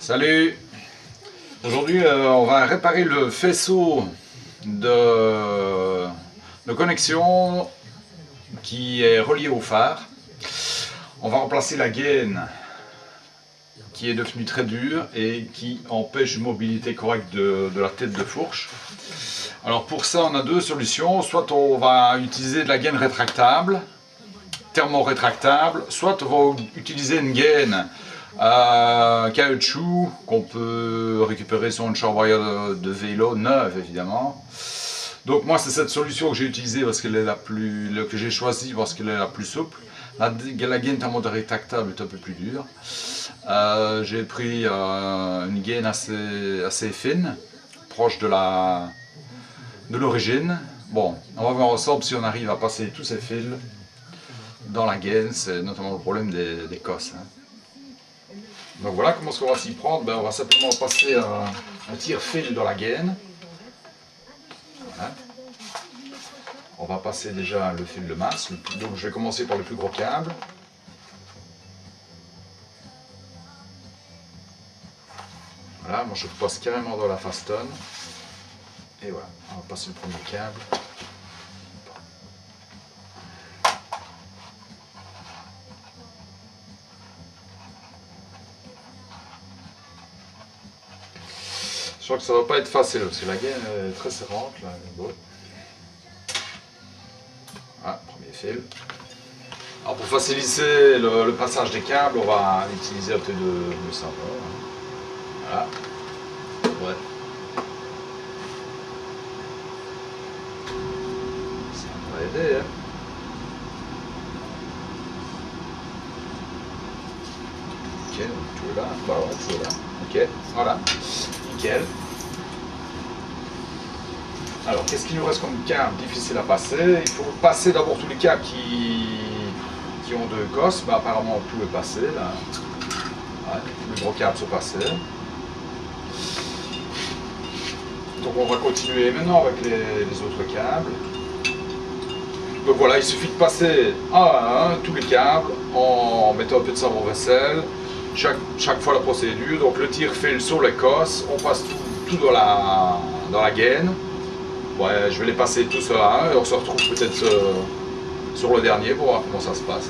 Salut! Aujourd'hui, on va réparer le faisceau de connexion qui est relié au phare. On va remplacer la gaine qui est devenue très dure et qui empêche une mobilité correcte de la tête de fourche. Alors pour ça, on a deux solutions. Soit on va utiliser de la gaine rétractable, thermo-rétractable, soit on va utiliser une gaine caoutchouc qu'on peut récupérer sur une chambre de vélo neuve évidemment. Donc moi c'est cette solution que j'ai utilisée parce qu'elle est que j'ai choisie parce qu'elle est la plus souple. La gaine thermo-rétractable est un peu plus dure. J'ai pris une gaine assez fine, proche de l'origine. Bon, on va voir ensemble si on arrive à passer tous ces fils dans la gaine, c'est notamment le problème des cosses. Hein. Donc voilà comment on va s'y prendre. Ben, on va simplement passer un tire-fil dans la gaine. Voilà. On va passer déjà le fil de masse. Donc je vais commencer par le plus gros câble. Voilà, moi je passe carrément dans la façonne. Et voilà, on va passer le premier câble. Je crois que ça va pas être facile parce que la gaine est très serrante là. Bon. Voilà, premier fil. Alors pour faciliter le passage des câbles, on va utiliser un peu de savon. Voilà. Ouais. Ça va aider. Hein. Ok, donc tout est là. Bah ouais, tout est là. Ok, voilà. Nickel. Alors, qu'est-ce qu'il nous reste comme câble difficile à passer? Il faut passer d'abord tous les câbles qui ont deux cosses. Bah, apparemment, tout est passé. Là. Ouais, tous les gros câbles sont passés. Donc, on va continuer maintenant avec les autres câbles. Donc voilà, il suffit de passer un à un tous les câbles en mettant un peu de savon vaisselle. Chaque fois la procédure. Donc, le tire-fil sur les cosses. On passe tout dans la gaine. Ouais, je vais les passer tous à un et on se retrouve peut-être sur le dernier pour voir comment ça se passe.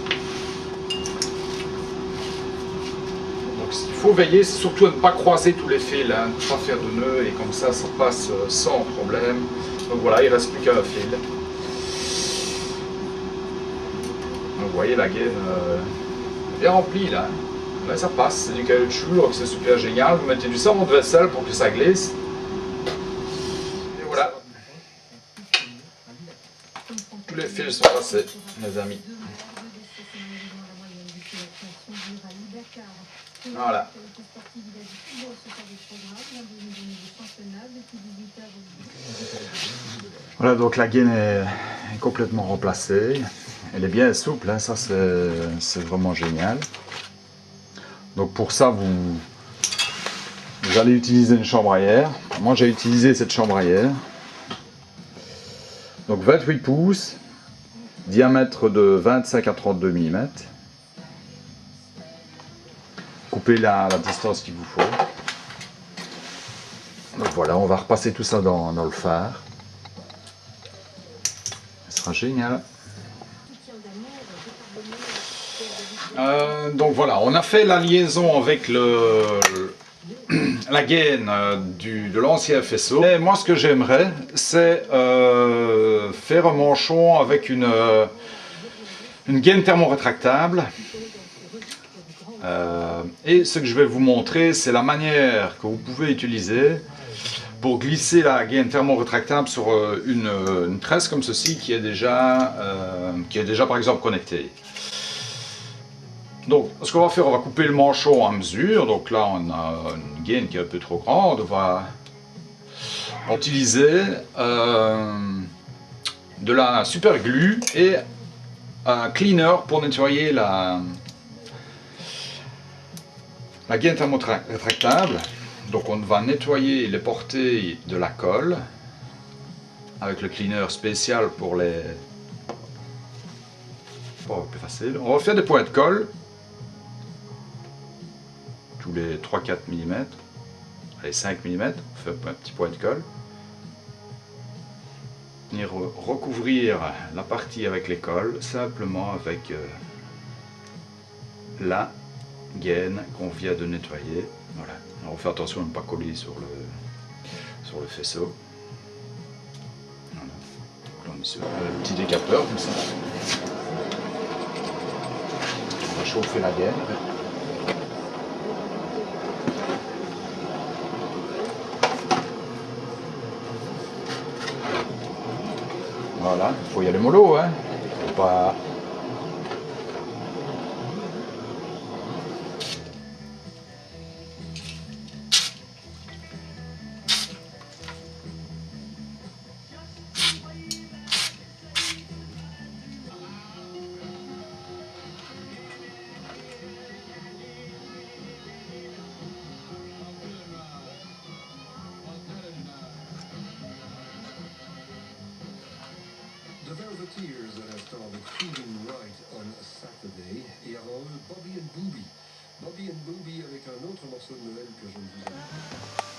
Donc il faut veiller surtout à ne pas croiser tous les fils, hein, ne pas faire de nœuds et comme ça passe sans problème. Donc voilà, il ne reste plus qu'un fil. Donc vous voyez la gaine est bien remplie là. Là ça passe, c'est du caoutchouc, donc c'est super génial. Vous mettez du savon de vaisselle pour que ça glisse. Et voilà. Tous les fils sont passés, mes amis. Voilà. Voilà, donc la gaine est complètement remplacée. Elle est bien souple, hein, ça c'est vraiment génial. Donc pour ça, vous allez utiliser une chambre à air. Moi j'ai utilisé cette chambre à air. Donc 28 pouces, diamètre de 25 à 32 mm. Coupez la distance qu'il vous faut. Donc voilà, on va repasser tout ça dans le phare. Ce sera génial. Donc voilà, on a fait la liaison avec la gaine de l'ancien faisceau. Et moi, ce que j'aimerais, c'est faire un manchon avec une gaine thermo-rétractable. Et ce que je vais vous montrer, c'est la manière que vous pouvez utiliser pour glisser la gaine thermo-rétractable sur une tresse comme ceci qui est déjà par exemple connectée. Donc, ce qu'on va faire, on va couper le manchon à mesure. Donc là, on a une gaine qui est un peu trop grande. On va utiliser de la super glue et un cleaner pour nettoyer la gaine thermo-rétractable. Donc, on va nettoyer les portées de la colle avec le cleaner spécial pour les... Plus facile. On va faire des points de colle. les 3-4 mm, allez 5 mm, on fait un petit point de colle. Venir recouvrir la partie avec les colles, simplement avec la gaine qu'on vient de nettoyer. Voilà. Alors on fait attention à ne pas coller sur le faisceau. Voilà. Donc là on est sur un petit décapeur comme ça. On va chauffer la gaine. Voilà, il faut y aller mollo, hein. Faut pas... The Velveteers that have started feeling right on Saturday. Et avant eux, Bobby and Booby. Bobby and Booby avec un autre morceau de Noël que je ne vous ai pas.